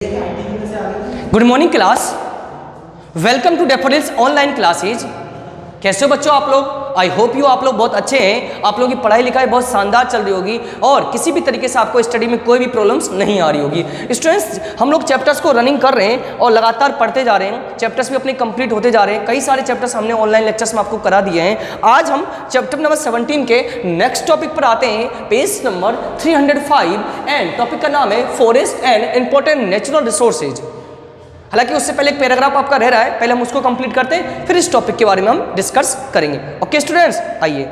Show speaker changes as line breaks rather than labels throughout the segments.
Good morning class, welcome to Daffodils online classes. कैसे हो बच्चों आप लोग? आई होप यू आप लोग बहुत अच्छे हैं। आप लोगों की पढ़ाई लिखाई बहुत शानदार चल रही होगी और किसी भी तरीके से आपको स्टडी में कोई भी प्रॉब्लम्स नहीं आ रही होगी। स्टूडेंट्स, हम लोग चैप्टर्स को रनिंग कर रहे हैं और लगातार पढ़ते जा रहे हैं। चैप्टर्स भी अपने कंप्लीट होते जा रहे हैं। कई सारे चैप्टर्स हमने ऑनलाइन लेक्चर्स में आपको करा दिए हैं। आज हम चैप्टर नंबर 17 के नेक्स्ट टॉपिक पर आते हैं, पेज नंबर 305 एंड टॉपिक का नाम है forest and important natural resources. हालांकि उससे पहले एक पैराग्राफ आपका रह रहा है, पहले हम उसको कंप्लीट करते हैं, फिर इस टॉपिक के बारे में हम डिस्कस करेंगे। ओके स्टूडेंट्स, आइए।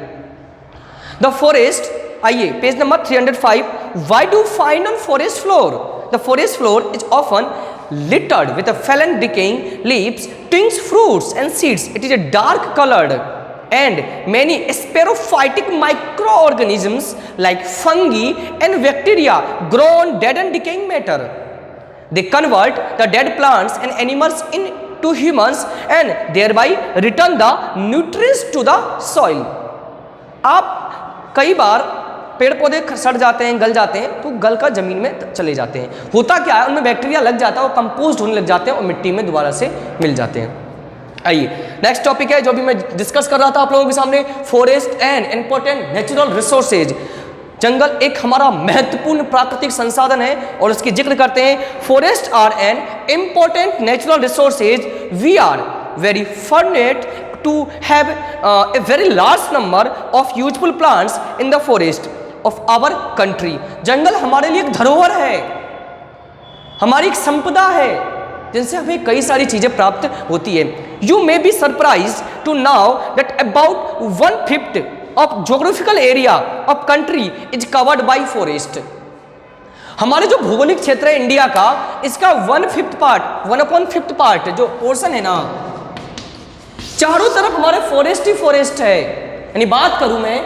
द फॉरेस्ट, आइए page number 305। Why do find on forest floor? The forest floor is often littered with a fallen decaying leaves, twigs, fruits and seeds. It is a dark colored and many sporophytic microorganisms like fungi and bacteria grow on dead and decaying matter. They convert the dead plants and animals into humans and thereby return the nutrients to the soil. आप कई बार पेड़ पौधे सड़ जाते हैं, गल जाते हैं, तो गल कर जमीन में चले जाते हैं। होता क्या है, उनमें बैक्टीरिया लग जाता है, वो कंपोस्ट होने लग जाते हैं और मिट्टी में दोबारा से मिल जाते हैं। आइए नेक्स्ट टॉपिक है जो भी मैं डिस्कस कर रहा था आप लोगों के सामने, forest and important natural resources. जंगल एक हमारा महत्वपूर्ण प्राकृतिक संसाधन है और उसकी जिक्र करते हैं। Forest are an important natural resources. We are very fortunate to have a very large number of useful plants in the forest of our country. जंगल हमारे लिए एक धरोहर है, हमारी एक संपदा है जिनसे हमें कई सारी चीजें प्राप्त होती है। You may be surprised to know that about 1/5 of geographical area of country is covered by forest. हमारे जो भौगोलिक क्षेत्र है इंडिया का, इसका 1/5 पार्ट, 1/5 पार्ट जो पोर्शन है ना, चारों तरफ हमारे फॉरेस्ट ही फॉरेस्ट है। यानी बात करूं मैं,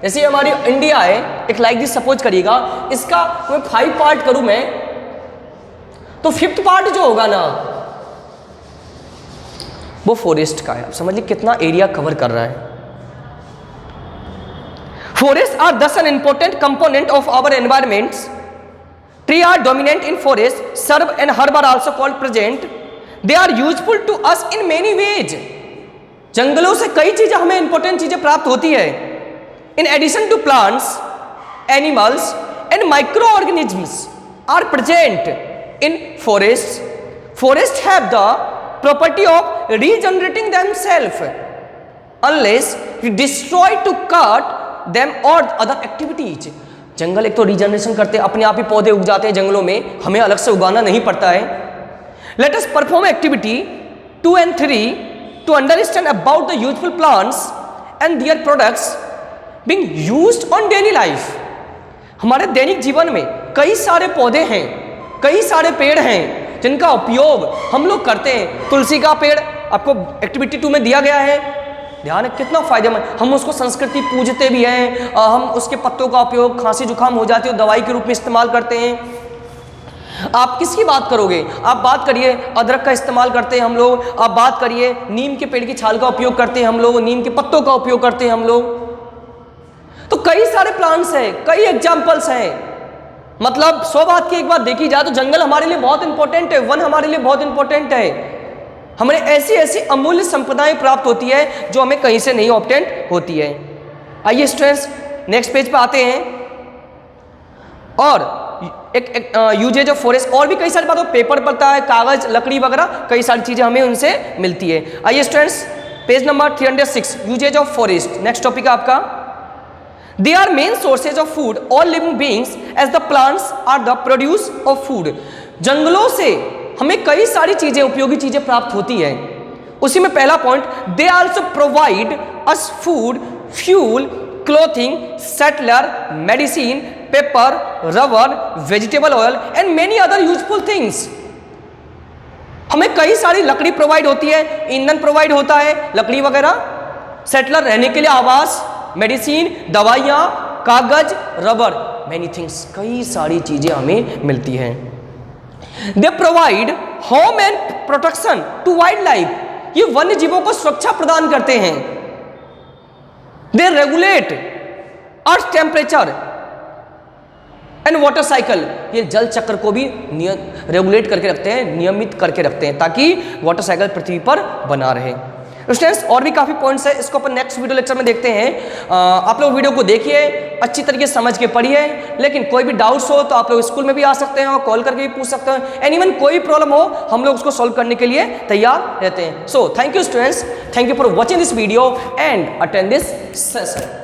जैसे हमारी इंडिया है, एक लाइक दिस सपोज करिएगा, इसका मैं 5 पार्ट करूं मैं, तो 5th पार्ट जो होगा ना वो फॉरेस्ट का है। आप समझ लीजिए कितना एरिया कवर कर रहा है। Forest are thus an important component of our environments. Tree are dominant in forest, shrub and herb are also called present. They are useful to us in many ways. जंगलों से कई चीजें, हमें important चीजें प्राप्त होती है। In addition to plants, animals and micro organisms are present in forest. Forest have the property of regenerating themselves unless we destroy to cut them और अदर एक्टिविटीज। जंगल एक तो रीजनरेशन करते हैं, अपने आप ही पौधे उग जाते हैं जंगलों में, हमें अलग से उगाना नहीं पड़ता है। Let us perform activity 2 and 3 to understand about the useful plants and their products being used on daily life. हमारे दैनिक जीवन में कई सारे पौधे हैं, कई सारे पेड़ हैं जिनका उपयोग हम लोग करते हैं। तुलसी का पेड़ आपको एक्टिविटी 2 में दिया गया है, ध्यान है कितना फायदेमंद। हम उसको संस्कृति पूजते भी हैं, हम उसके पत्तों का उपयोग खांसी जुकाम हो जाती है दवाई के रूप में इस्तेमाल करते हैं। आप किसकी बात करोगे? आप बात करिए अदरक का इस्तेमाल करते हैं हम लोग, आप बात करिए नीम के पेड़ की छाल का उपयोग करते हैं हम लोग, नीम के पत्तों का उपयोग करते हैं हम लोग। तो कई सारे प्लांट्स हैं, कई एग्जाम्पल्स हैं। मतलब 100 बात की एक बात देखी जाए तो जंगल हमारे लिए बहुत इंपॉर्टेंट है, वन हमारे लिए बहुत इंपॉर्टेंट है। हमें ऐसी ऐसी अमूल्य संपदाएं प्राप्त होती है जो हमें कहीं से नहीं ऑब्टेन होती है। आइए स्टूडेंट्स नेक्स्ट पेज पे आते हैं और एक यूजेज ऑफ फॉरेस्ट और भी कई सारी बातों, पेपर पड़ता है, कागज, लकड़ी वगैरह कई सारी चीजें हमें उनसे मिलती है। आइए students page number 306, uses of forest, next topic है आपका। They are main sources of food all living beings as the plants are the produce of food. जंगलों से हमें कई सारी चीजें, उपयोगी चीजें प्राप्त होती है। उसी में पहला point, they also provide us food, fuel, clothing, shelter, medicine, paper, rubber, vegetable oil and many other useful things. हमें कई सारी लकड़ी प्रोवाइड होती है, ईंधन प्रोवाइड होता है, लकड़ी वगैरह, सेटलर रहने के लिए आवास, मेडिसिन, दवाइयाँ, कागज, रबर, मेनी थिंग्स, कई सारी चीजें हमें मिलती हैं। They provide home and protection to wildlife. ये वन्य जीवों को सुरक्षा प्रदान करते हैं। They regulate earth temperature and water cycle, ये जल चक्र को भी रेगुलेट करके रखते हैं, नियमित करके रखते हैं, ताकि वाटर साइकिल पृथ्वी पर बना रहे। स्टूडेंट्स और भी काफ़ी पॉइंट्स है, इसको अपन नेक्स्ट वीडियो लेक्चर में देखते हैं। आप लोग वीडियो को देखिए, अच्छी तरीके से समझ के पढ़िए, लेकिन कोई भी डाउट्स हो तो आप लोग स्कूल में भी आ सकते हैं और कॉल करके भी पूछ सकते हैं। एनीवन कोई प्रॉब्लम हो, हम लोग उसको सॉल्व करने के लिए तैयार रहते हैं। So thank you students, thank you for watching this video and attend this session.